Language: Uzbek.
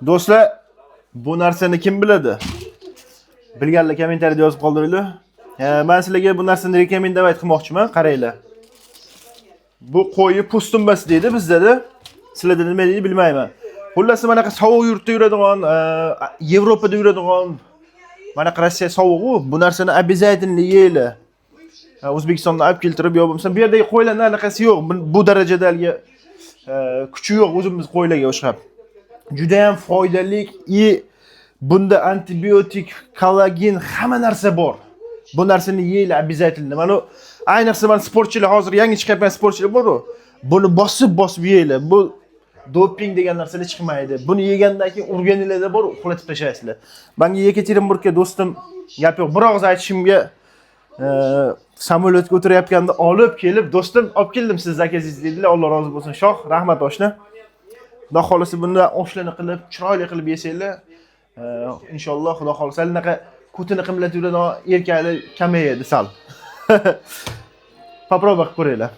Do'stlar, bu narsani kim biladi? Bilganlar kommentariyada yozib qoldiringlar. Men sizlarga bu narsani rekomendatsiya qilmoqchiman, qaranglar. Bu qo'yi pustumbasi deydi bizda-da. Sizlarda nima deydi bilmayman. Xullas, mana sovuq yurtda yuradigan, Yevropada yuradigan, mana Rossiya sovuq-ku, bu narsani обязательно yeylar. O'zbekistondan olib keltirib yo bo'lmasa, bu yerdagi qo'ylarning anaqasi yo'q. Bu darajadagi kuchi yo'q o'zimiz qo'ylarga o'xshab. Juda ham foydali bunda antibiotik, kollagen, hamma narsa bor. Bu narsani yeylar обязательно. Mana ayniqsa mana sportchilar hozir yangi chiqayotgan sportchilar bor-ku. Buni bosib yeylar. Bu doping degan narsalar chiqmaydi. Buni yegandan keyin urganinglarda bor, uxlatib tashlaysizlar. Menga Yekaterinburgga do'stim gap yo'q. Bir og'iz aytishimga samolyotga o'tirayotganda olib kelib, do'stim olib keldim siz zakangiz dedilar. Alloh rozi bo'lsin. Shoh, rahmat oshna. Xudo xolasa bundan oshlarni qilib, chiroyli qilib yesanglar, inshaalloh xudo xolasa anaqa ko'tini qimlatib yuradigan erkaklar kamayadi sal. Попробуй qilib ko'ringlar.